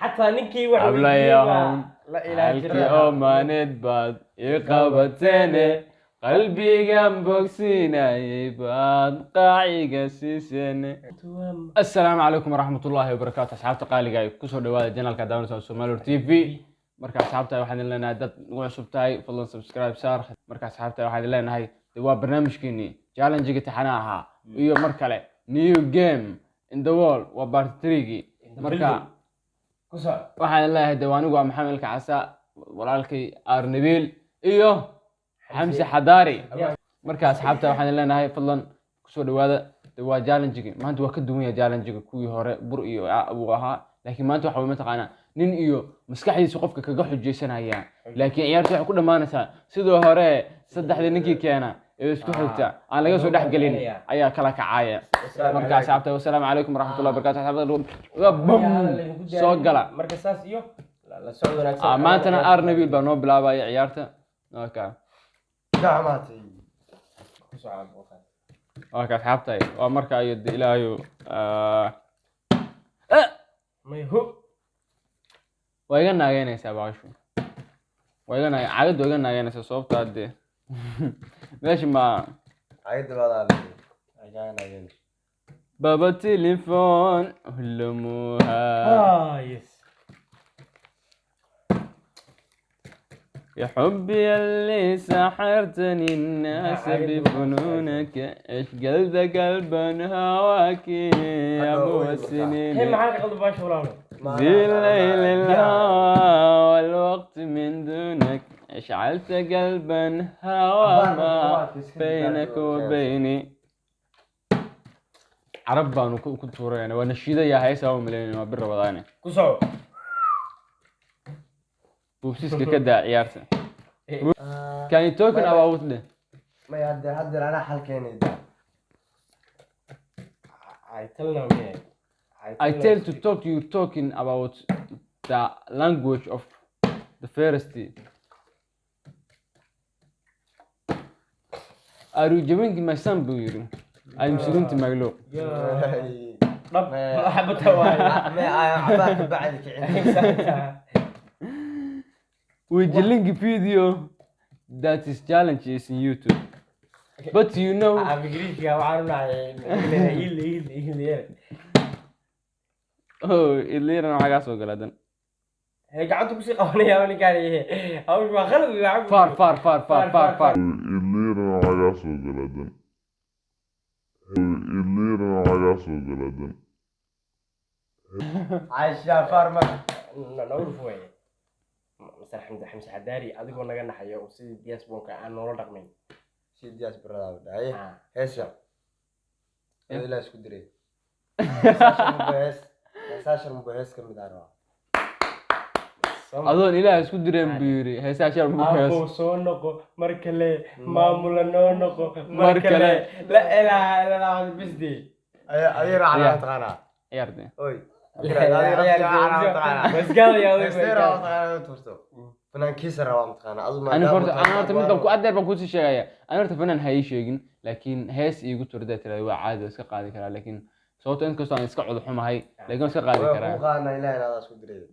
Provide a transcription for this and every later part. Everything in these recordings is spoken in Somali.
حتى نكي وحوي عبلايهم لا إله halkii إلا oo الله maaneed baad ii qabateene qalbigan bogsiinayay baad qaaciga siiseene assalaamu calaykum waraxmatullaahi wabarakaatu asxaabta qaaliga ay kusoo dhawaada janalka daawanaysa Soomaali TV marka asxaabta waxaan leenahay dad ugu cusub tahay fadlan subscribe saar marka asxaabta waxaan leenahay waa barnaamijkeeni challenge-ga taxanaha iyo mar kale new game in the world waa part 3 marka waxaan leeyahay dawaanigu waa maxamed kacasa walaalkay arnabil iyo xamsi xadaari marka asxaabta waxaan leenahay fadlan kusoo dhawaada waa challenge-ga maanta waa ka duwan yahay challenge-ga kuwii hore bur iyo uu ahaa laakiin maanta waxa weey mataqaana nin iyo maskaxdiisa qofka kaga xujeysanaya laakiin ciyaartu waxay ku dhamaanaysaa sidoo hore saddexda ninkii keena ee isku xigta aan laga soo dhaxgalin ayaa kala kacaya marka asxaabta wassalaamu calaykum waraxmatullaahi wabarakaatu asxaabta soo gala marka saas iyo la socod wanaagsan maantana arnabil baa noo bilaabaya ciyaarta okay gacmaatay okay asxaabta waa marka ay ilaahayo mayhu way iga naageynaysaa baashu way iga naageynaysaa sababta hadde meesha ma ayda badan ayaan naageyn baba telephone hulamuha yes يا حبي اللي سحرتني الناس بفنونك ايش قلبا هواك يا ابو السنين هي معاك قلب باش ولا ذي الليل الهوى والوقت من دونك اشعلت قلبا هوى ما بينك وبيني عربان وكنت ورينا ونشيده يا هيسا ومليين ما بالرمضان كسو وبسيسك كدا عيارته كان يتوكن about ده ما يهدر أنا حلقين ده I tell them yeah I tell to talk you talking about the language of the Pharisee. Are you doing my son بيرو I'm سجنت مغلوب طب حبتها وايد ما عباك بعدك عندي with the link video that is challenges in YouTube. But you know بجريش يا وعارنا يل oh اللي أنا عايز أقول هذا هي قعدت بس قوانية وأنا قاعد إيه أو ما خلوا يلعبوا far اللي أنا عايز أقول هذا اللي أنا عايز أقول هذا عايش يا فارما نعرف وين مثلا حمزة حداري أديكوا نجنا حياة وسيد دياس بونكا أنا نور رقمين سيد دياس برا ده إيه هسه لا اسكندرية ساشر مبهس كم داروا أظن إله اسكو درين بيري هي ساشر مبهس أبو سونكو مركلة مامولا نونكو مركلة لا إله إلا الله بس دي أي راح تغنى ياردي أوي بس قال يا ولد فنان كيسر روام تقانا أنا تمدم كو أدر بكون شيء أنا فنان هاي شيء لكن هاس يقول تردد ترى هو عادي بس قاعد كلام لكن صوت أنت كستان يسقع وضحهم هاي لكن بس قاعد كلام قانا لا هذا اسكو دري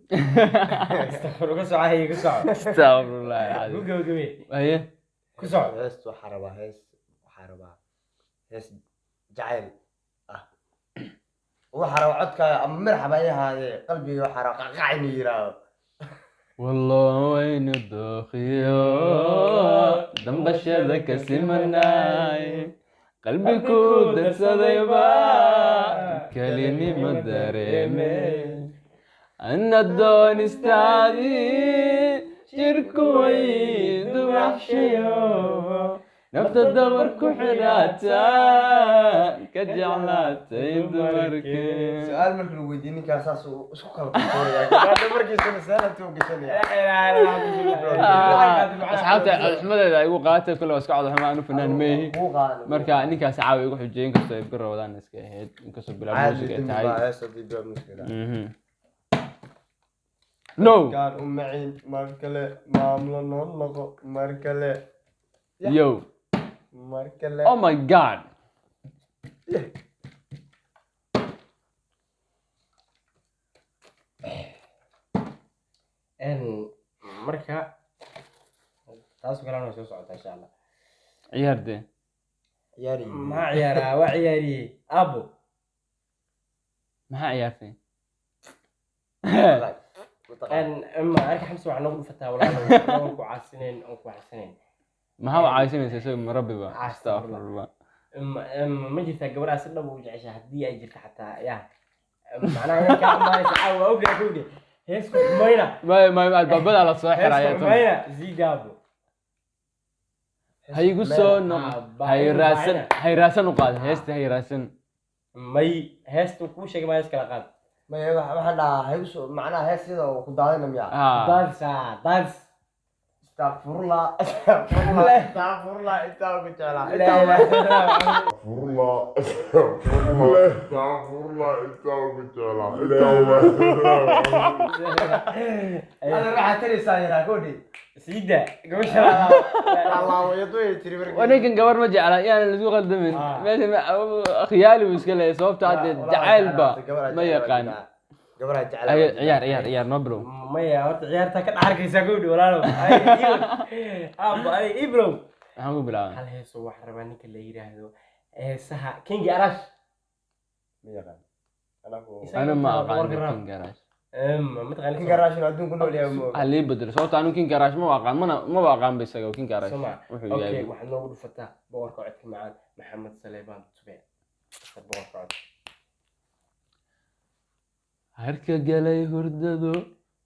استغفر الله كسع هي كسع استغفر الله العظيم قول قول هي كسع هس وحربة هس جعل وحرب عدك مرحبا يا هذه قلبي وحرب قاعد يراو والله وين الضخية دم بشرك سمناي قلبي كود سديبا كلمي مدريمي أن الدون استعدي شركوي دوحشيو نفت الدبر كحلاتا كجعلات يدبرك سؤال من الويديني كاساس وشو كان كوريا هذا مركز سنة توقفني أصحابتي أحمد إذا يقول قاتل كله واسكع هذا ما أنا فنان ماهي مركا إني كاس عاوي يقول حجين كسر يبقر رمضان نسكه هيد كسر بلا موسيقى تاعي نو كان معين مركلة ماملا نون مركلة يو مركلة Oh my god marka taas kale soo socota insha Allah ciyaarde ciyaari ma ciyaara waa ciyaariyay abo maxaa ciyaartay ما أركح حمس وعنا نقول فتاة ولا نقول عاسنين أو كوحسنين ما هو عايزين يسوي مربي بقى عايز استغفر الله ما جيت قبل أسرنا بوجعش هدي أجرت حتى يا معناها أنا كان ما يسعى وأوقع هيسكو ماينا ما البابل على الصاحر هيسكو ماينا زي جابو هيقول سون هي راسن وقال هيست هي راسن ماي هيست وكوشة ما يسكر قاد ما waxaan dhahaa hayso macnaha hees sida uu ku daadana miyaa دانس astaghfirullah intaa ku jeclaa ana raxa tirisa yaraa koodi سيدة قوش Allah way doonay tiri markii وانا كان قبر ما جعل يعني اللي سوق الدمن خيالي وسكله صوبته عاد جعل با ما يقان gabadha jeclaa عيار نبرو ما يا ورت عيارتك كدحرك يساقودي ولا لا اي ابرو هاو بلا هل هي سو حربا نيك اللي يراهدو سها كينج اراش ma yaqaan انا ما اقان كين جراش ما تغني kin garaashin adduunku nool yahay mo اللي بدل صوته انا كين جراش ما اقان ما اقان بيسقو كين جراش سمع وحو اوكي يابي waxaan noogu dhufataa boqorka codka macaan maxamed saleebaan tube boqorka cod harka galay hurdado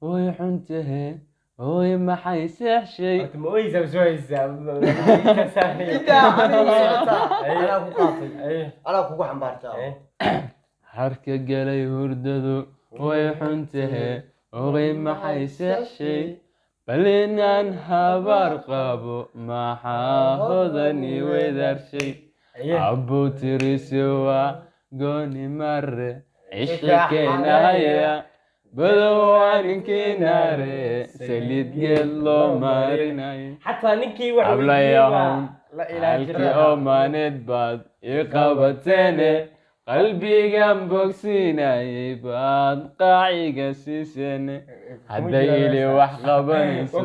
way xuntahay way maxay seexshay horta ma oysa soo haysaa inta ana ku qaatay ana kugu xambaartaa harka galay hurdado way xuntahay way maxay seexshay balinaan habar qabo maxaa hodani wedarshay abu tirisiwa gooni mare عشقنا بدوانك ناري سليد قلو ماريناي حتى نكي عبلا يوم لا اله halkii oo maaneed baad ii qabateene qalbigan bogsiinayay baad qaaciga siiseene hadday ili wax qabanayso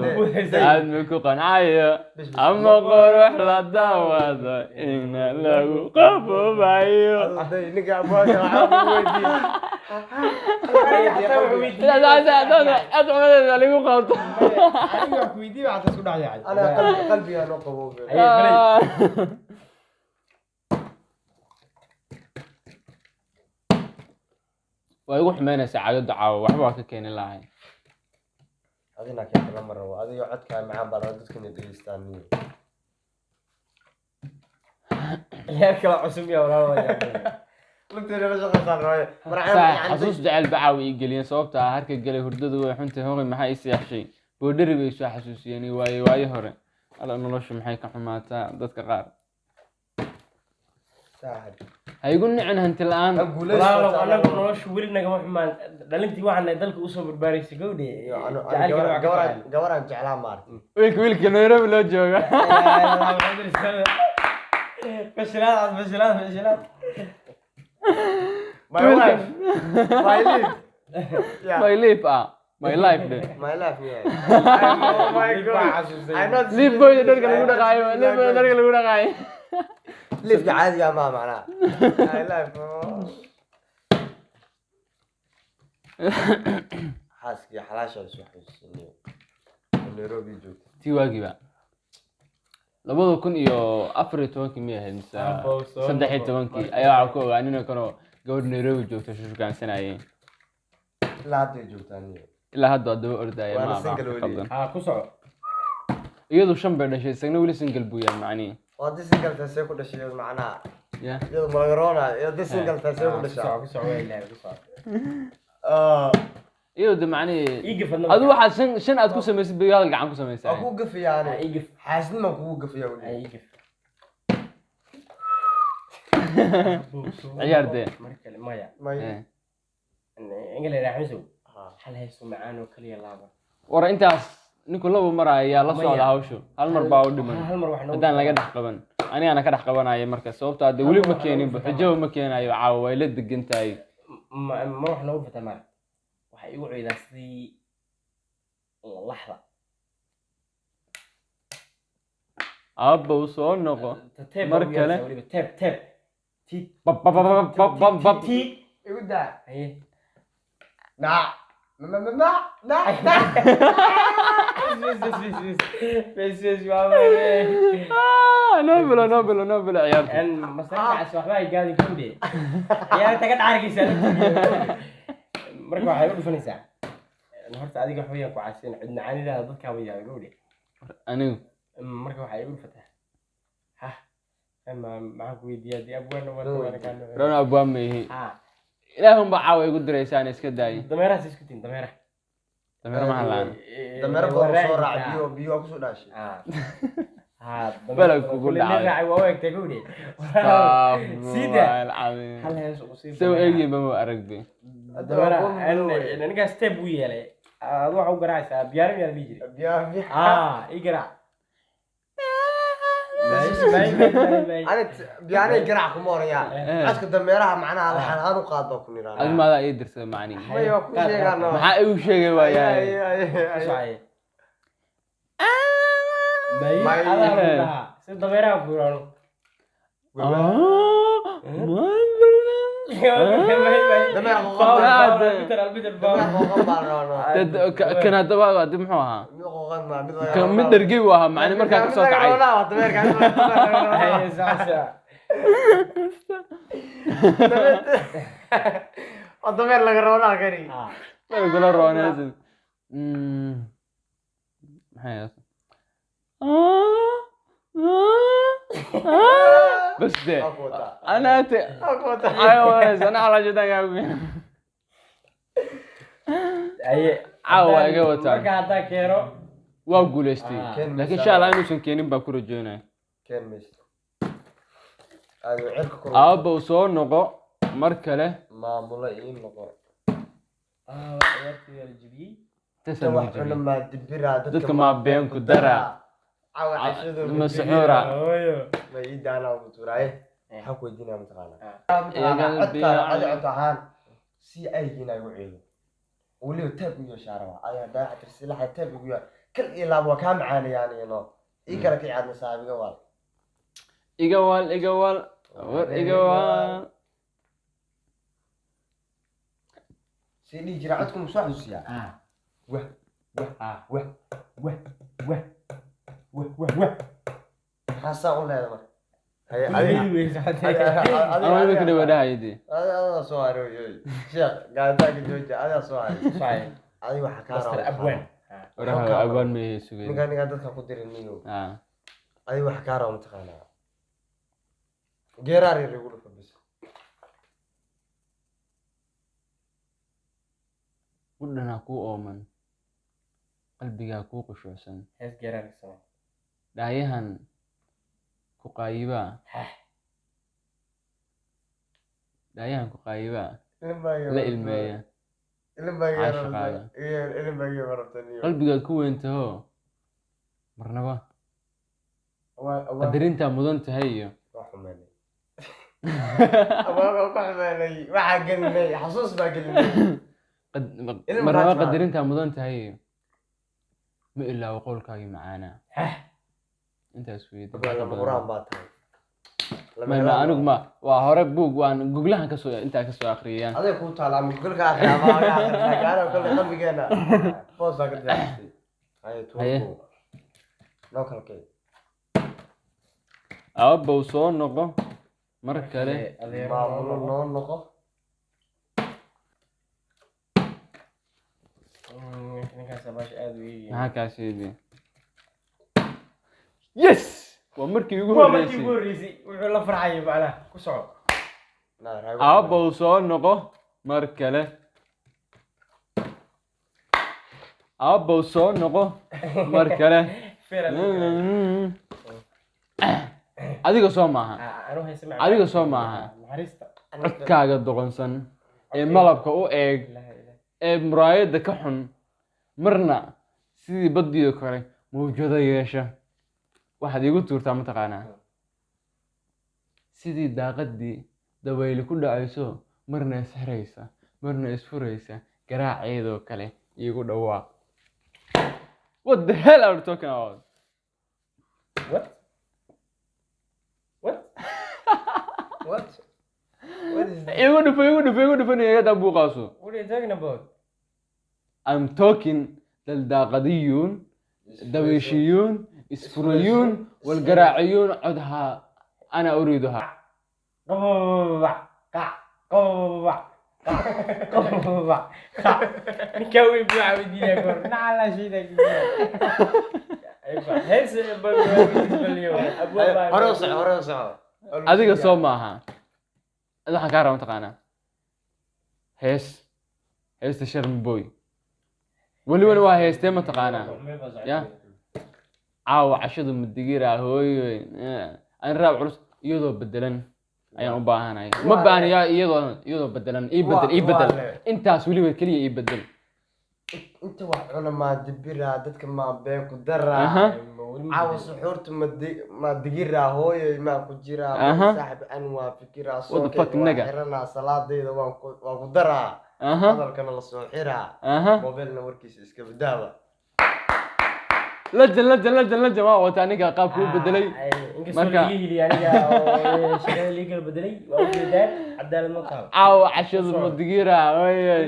aadmi ku qancayo ama qurux la daawado ina lagu qaboobayo ninka abwaanka waxaa weydiiyey adcumada lagu qabto ana qalbiga noo qaboobay way ugu xumeynaysaa caadada caawa waxba waa ka keeni lahayn adina kee la maro adiga codka macaan baa dadkana dhageystaan niyo يا كلا عصم يا ولا lugteena la shaqaysan raayo xasuus jecel bacaawi ii geliyeen sababta ah harka galay hurdadu way xunta hooqi maxay is yeeshay boodhari bay soo xasuusiyeen waayo hore ala noloshu maxay ka xumaataa dadka qaar hay igu nicin hanti la'aan والله انا نوش ولنا كما حمان دلنتي waxaan dalka u soo barbaarisay gowdhe gabaraan jeclaa maar wiilka Nairobi loo jooga فشلات my wife my life my life my life de my life yeah oh my god I'm not live boy dharka lagu dhaqaayo live boy dharka lagu dhaqaayo live caadiga ma macnaa my life xaaski xalaasha soo xusiniyo Nairobi joogto tii waagiba 2014 miyay ahayd mise 13 ayaa waxa ku ogaa inuu kano gabadh Nairobi joogto shukaansanayeen ilaa hadda joogtaan ilaa hadda daba ordaya ma aha ku soco iyadu shan bay dhashay isagna weli single buu yahay macnii waa single taasay ku dhashay macnaa ya iyadu malagarona iyadu single taasay ku dhashay ku soco ilaa ku soco iyadu macnii igifadna adu waxa shan aad ku sameysay bigaal gacan ku sameysay aku gafiyaane igif xaasnima kugu gafiya wali igif ciyaarde markale maya maya ingala raaxayso hal hayso macaan oo kaliya laaba war intaas ninku laba mar ayaa la socda hawshu hal mar baa u dhiman hal mar wax hadaan laga dhax qaban anigana ka dhax qabanaya marka sababta aad wali ma keenin xujo ma keenayo caawa way la degan tahay ma wax noogu fatamaa waxay igu ciidaa sidii laxda aabbow soo noqo teeb Mar baa u kale. yeelsaa weliba teeb tiig bab bab bab bab bab bab tiig igu daa haye nac بس والله nobilo nobilo nobilo ciyaarta ان مسرح waxbaa gaadi guude ciyaarta ka dhaargaysa marka waxay u dhufanaysaa horta adiga waxba ku caaseen cidna caanidaada dadka way yahay guude anigu marka waxay u dhufataa ha ama maxaa ku weydiiyaa di abwana wada kan ron abwaameyhi ha ilaahun baa caawa igu diraysaan iska daayi dameeraha isku tin dameeraha dameero maxaa laan dameero badan soo raac biyo ku soo dhaashay ha Balag kugu dhacay. raacay waa eegtay guude sida hal hees ugu sii soo eegayba ma aragbe dameeraha aniga step u yeelay aad waxa u garaacaysaa biyaarin yaa la jiri biyo i garaac biyaanay garaac kuma oraya codka dameeraha macnaha laxan aan u qaado ku niraan adi maadaa ii dirsada macnihi mayo ku sheegaano maxaa igu sheegay waayahay si dameeraha guurano kan haddaba adi muxuu ahaa mid dhergey u ahaa macni markaa kasoo kacay dameer laga roonaa kani gula rooneysan maxay bas de anaate ayawanas ana calashadangaagu caawa iga wataan haddaa keeno waa guulaystay laakiin insha allah inuusan keenin baa ku rajoonaya keen maysto ayo cirka kor aabbow soo noqo mar kale maamulo ii noqo tasan wax cuna maa dibira dadka maa been ku dara cawa cashadu masxuura ma ii daana ugu turaaye waxa ku weydiinaa mataqaana Iyagal codka cod ahaan si aygiina igu ciido weliba taab ugu yeeshaarawa ayaa daaca tirsilaha taab ugu yaa kal iyo laab waa kaa macaanayaan ino ii kala ka caadna saabiga waa iga wal war iga wal si dhii jira codku muxuu xasuusiyaa wah wah wah wah wah wah wah xasaa u leedahay marka ama imika dhawadhahaydi adiga soo haray sheekh gaadaaga jooja adiga soo haray adiga waxa kaa Master Abwan waraha abaan meeyay sugay ninka dadka ku dirin niyo adiga waxa kaa raaw mataqaanaa geeraar yar igu dhufo bis gudhanaa kuu ooman qalbigaa kuu qushuucsan hees geeraar sama dhaayahan ku qaayibaa dhaayahan ku qaayibaa la ilmeeya qalbigaad ku weyntaho marnaba qadarintaa mudan tahay iyo waxaa gelinay xasuus baa gelinay marnaba qadarintaa mudan tahay iyo ma ilaawo qowlkaagii macaanaa intaas quraan baa tahay ma anigu ma waa hore buug waan guglahan kasoo intaa kasoo akhriyayaan adiga kuu taala ama gugulka akhriyaa kale qalbigeena boosaa ka diyaaristay haye noo kala kay aabbow soo noqo mar kale maamulo noo noqo maxaa kaa sheedi yes waa markii ugu horreysay wuxuu la farxayay macnaha ku soco aabbow soo noqo mar kale aabbow soo noqo mar kale adiga soo maaha adiga soo maaha codkaaga doqonsan ee malabka u eeg ee muraayadda ka xun marna sidii baddiido kale mawjado yeesha waxaad iigu tuurtaa mataqaanaa sidii daaqaddii dabayli ku dhacayso marna isxiraysa marna isfuraysa garaaceedoo kale iigu dhawaaq What the hell are you talking about? What? What? What? What is that? Igu dhufo niyada buuqaaso. What are you talking about? I'm talking دلداقديون دويشيون إسفريون والقراعيون عدها أنا أريدها. قبع قع قبع قبع نكوي بلع ودينا كور نعلى شيء ذاك هيس باليوم هروسع adiga soo maaha waxaan kaa rabaa taqaanaa heesta sharmi boy welibana waa heestee ma taqaanaa ya caawa cashadu madigira hooyoy aan raab culus iyadoo bedelan ayaan u baahanahay ma baahnayaa iyadoo bedelan ii bedel intaas weliba keliya ii bedel inta wax cuna maa dibira dadka maa been ku dara caawa suxuurta ma digira hooyoy maa ku jira saaxib an waa fikira soo xiranaa salaadayda waan ku daraa hadalkana la soo xiraa mobilna warkiisa iska badaawa lajan waa wata aniga qaabku u bedelay marka aniga oo shaqada legal bedelay waa u jeedaan cadaalad ma qabo caawa cashadu madigira hooyoy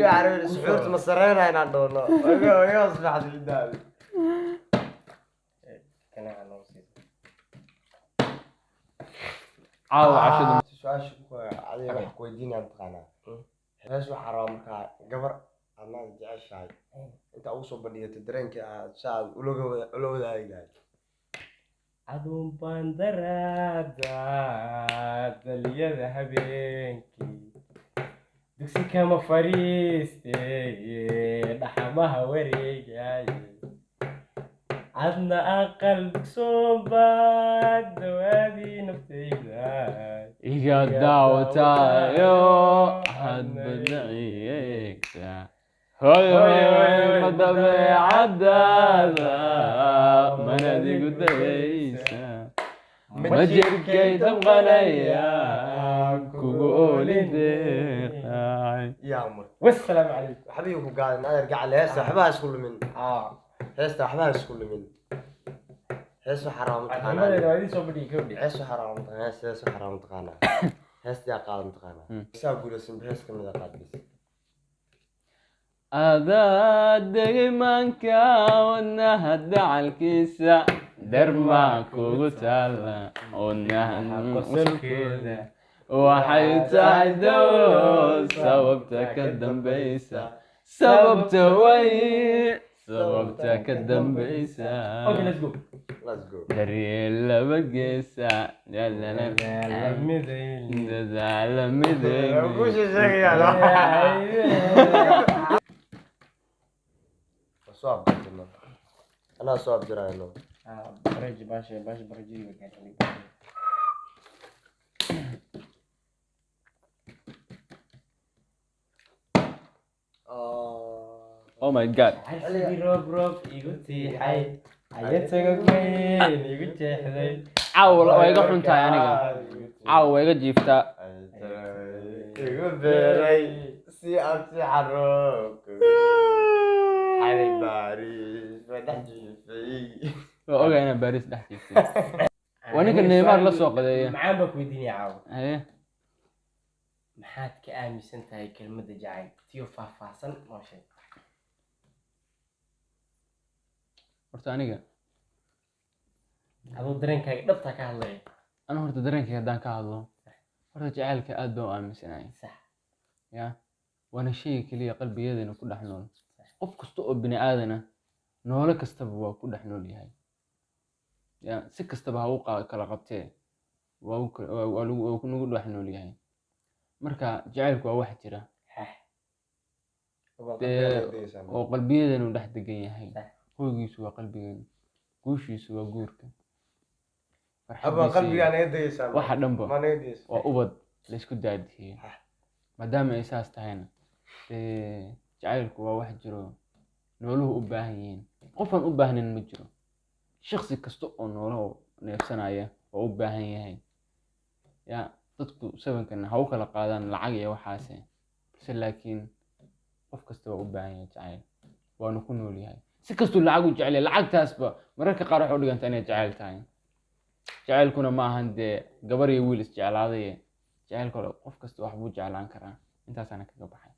suxuurta ma sareynaa inaan dhoono oyo asbaxad lidaabi caawa cashadu su-aasha adiga wax ku weydiinaya taqaanaa hees waxaa rabaa markaa gabar adnaad jeceshahay inta ugu soo bandhigato dareenkii aad shacab ula wadaagi lahayd adun baan daraada daliyada habeenkii dugsi kama fariistay dhaxamaha wareegaye adna aqal dugsoonbaad dawaadii naftayda iga daawataayo hadbadnaciyeegta hooyoy ma dabeecadaada manadigu dayaysa ma jirkay damqanaya kugu oolideeqay yaa mar wassalaamu calaykum waxbii ku gaadan adeer gacal heesta waxbaa isku lumin heesta waxbaa isku lumin hees waxaa rabaa mataqaanaa hees waxaa rabaa mataqaanaa hees waxaa rabaa mataqaanaa heestaa qaada mataqaanaa saa guulaysan hees kamid a qaadbis adaa degimaanka wadnaha dacalkiisa darmaa kugu taala wadnaha qosolkeeda waxay tahay dawo sababta ka dambaysa sababta way sababta ka dambaysa okay let's go daryeel laba geesa dadaala midayni soo abdirno anaa soo abdirayno baraj baasha barajiga gaadhay oh my god xasbi roob igu tiixay ayataga weyn igu jeexday caawa waa iga xun tahay aniga caawa waa iga jiiftaa igu beeray si aan si xaroog xalay baaris madax jiifay waa ogaa inaan baaris dhex jiiftay waa ninka neymar la soo qadeeya maxaan baa ku weydiinaya caawa haye maxaad ka aaminsan tahay kelmadda jacayl tiyo faahfaahsan noo sheeg horta aniga adoo dareenkaaga dhabtaa ka hadlaya anu horta dareenkayga haddaan ka hadlo horta jacaylka aad baan u aaminsanahay sax ya waana shayga keliya qalbigeedana ku dhex nool qof kasta oo bini aadana noole kastaba waa ku dhex nool yahay ya si kastaba ha u kala qabtee waa nagu dhex nool yahay marka jacaylku waa wax jira oo qalbiyadeenu dhex degan yahay hoygiisu waa qalbigeenu guushiisu waa guurka waxa dhanba waa ubad laysku daadiyey maadaama ay saas tahayna jacaylku waa wax jiro nooluhu u baahan yihiin qofaan u baahnayn ma jiro shaksi kasta oo noolaha neefsanaya waa u baahan yahay ya dadku sabankan ha u kala qaadaan lacag iyo waxaase balse laakiin qof kasta waa u baahan yahay jacayl waanu ku nool yahay si kastuu lacag u jecel yahay lacagtaasba mararka qaar waxay u dhiganta inay jecel tahay jacaylkuna ma ahan dee gabar iyo wiil isjeclaaday jacaylka qof kasta wax buu jeclaan karaa intaasana kaga baxay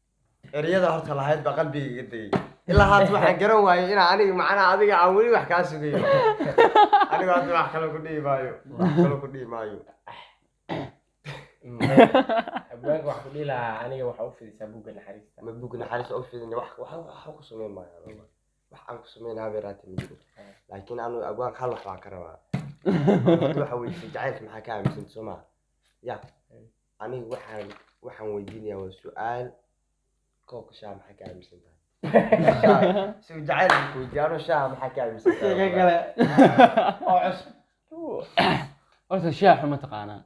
eriyada horta lahayd baa qalbiga iga degay ilaa haata waxaan garan waayay inaa aniga macnaha adiga aan weli wax kaa sugayo aniga hadda wax kale ku dhihi maayo abwaanka wax ku dhihi lahaa aniga waxa u fidisaa buugga naxariista ma buugga naxariista u fidin wax ku sameyn maayo wax aan ku sameyn habeeraati ma jiro laakiin anu abwaanka hal wax baa ka rabaa waxa weydiisay jacaylka maxaa ka aaminsan soo maa ya aniga waxaan weydiinayaa waa su-aal koobka shaha maxaa ka aaminsan tahay si jacaylka ku weydiiyaano shaha maxaa ka aaminsan tahay kale oo cusub horta shaaxa ma taqaanaa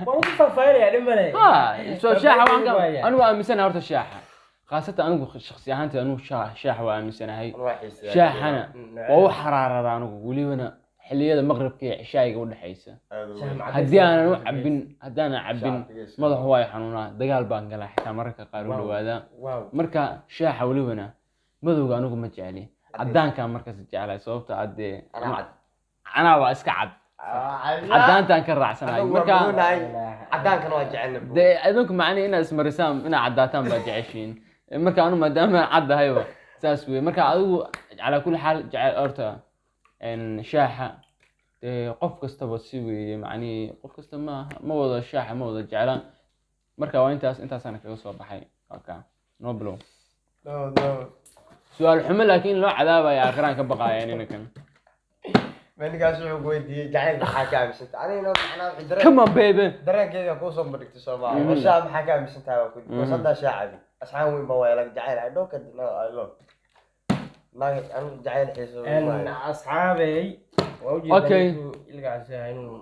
waan ku faahfaahinaya dhimale soo shaaxa anigu aaminsanahay horta shaaxa khaasatan anigu shakhsi ahaantay anigu shaaxa waa aaminsanahay shaaxana waa u xaraarada anigu welibana xilliyada maqribka iyo cishaayiga u dhaxaysa haddii aanan cabbin madaxu waa xanuunaa dagaal baan galaa xitaa mararka qaar u dhawaadaa marka shaaxa welibana madowga anigu ma jecli caddaankaan markaas jeclahay sababta addee canaa waa iska cad caddaantaan ka raacsanahay marka caddaankana waa jecelna dee adinku macnii inaad ismarisaan inaad caddaataan baa jeceshiin marka anu maadaama caddahayba saas wey marka adigu calaa kulli xaal jecel horta shaaxa dee qof kastaba si weeye macnii qof kasta ma wada shaaxa ma wada jeclaan marka waa intaasana kaga soo baxay waka no blow su-aal xumo laakiin loo cadaabaya aakhiraan ka baqaaya ninkan manigaas wuxuu ku weydiiyey jacaylka maxaa ka aaminsanta anigana macnaa come on baby dareenkeyga kuu soo bandhigtay Soomaaliya shaah maxaa ka aaminsantahay waa ku sadda shaacabi asxaan weyn baa wayla jacayl I don't know I love naag anu jacayl xiiso asxaabey okay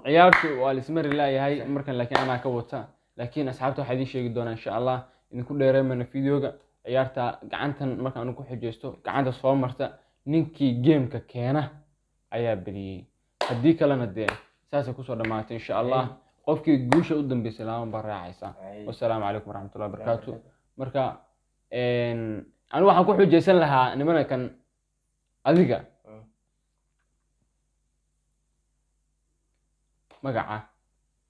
ciyaartu waa lismari laayahay markan laakiin anaa ka wata laakiin asxaabta waxaa idiin sheegi doonaa insha allah idinku dheereemana videoga ciyaarta gacantan marka anu ku xijeysto gacanta soo marta ninkii gameka keena ayaa badiyey haddii kalena dee saasay kusoo dhammaatay insha allah qofkii guusha u dambeysay lama baa raacaysa wassalaamu calaykum waraxmatullahi wabarakaatu marka anigu waxaan ku xujeysan lahaa nimana kan adiga magaca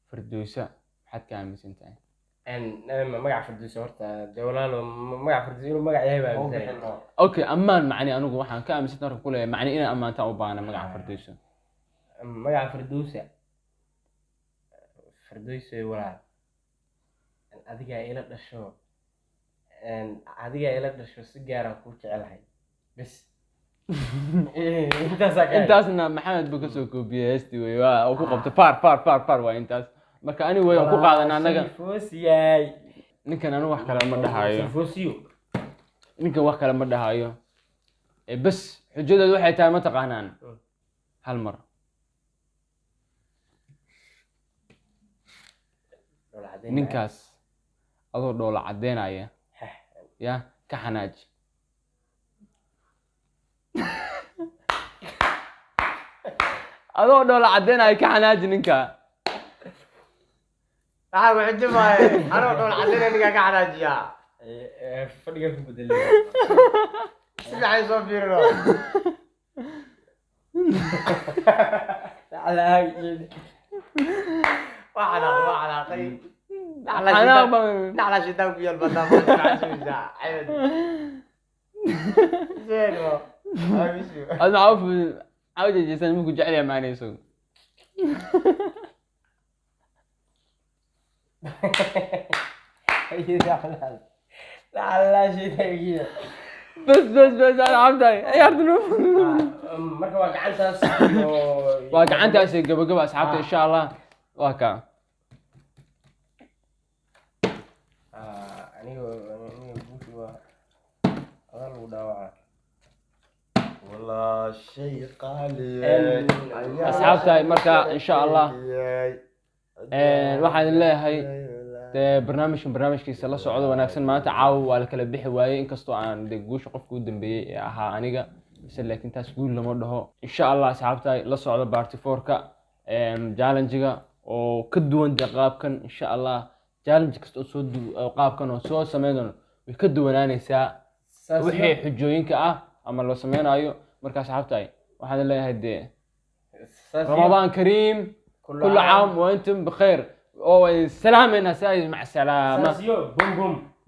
Firdawsa maxaad ka aaminsan tahay magaca Firdawsa horta dee walaalo magaca Firdawsa inuu magac yahay baa aaminsan okay ammaan macni anigu waxaan ka aaminsan tahay ku leeyahay macni inaan ammaantaan u baahna magaca Firdawsa magaca Firdawsa walaal adiga ila dhasho si gaar ah ku jecelahay bas intaasna maxamed buu kasoo koobiyey heestii wey waa ku qabtay far waa intaas marka ani way ku qaadanaa anaga ninkan anu wax kale ma dhahayo ninkan wax kale ma dhahayo bas xujadeedu waxay tahay ma taqaanaan hal mar ninkaas adoo dhoola cadeynaya ya ka xanaaji adoo dhoola cadeynaya ka xanaaji ninka waxaa wixii maaye anoo dhoola cadeynaya ninka ka xanaajiyaa fadhiga ku bedelay si fiican soo fiirino وعلاقي نعلى شيطان في البطاقة زين أنا عارف عاوز جيسان ممكن جعلها معنا يسوي لا شيء بس أنا عمداي ياردنو marka waa gacantaas waa gacantaas gabagaba asxaabta insha Allah waa ka aniga buushi waa adal u dhaawaca والله شيء قالي asxaabta marka insha Allah waxaan leeyahay barnaamijkiisa la socdo wanaagsan maanta caaw waa la kala bixi waayay inkastoo aan guusha qofka u dambeeyay ee ahaa aniga laakiin taas guul lama dhaho insha Allah asxaabta la socdo party 4ka challenge-ga oo ka duwan qaabkan insha Allah challenge kasta oo soo qaabkan oo soo sameeyno way ka duwanaanaysaa wixii xujooyinka ah ama loo sameynayo marka asxaabta ay waxaan leeyahay dee رمضان كريم كل عام وانتم بخير او سلام الناس مع السلامه بوم بوم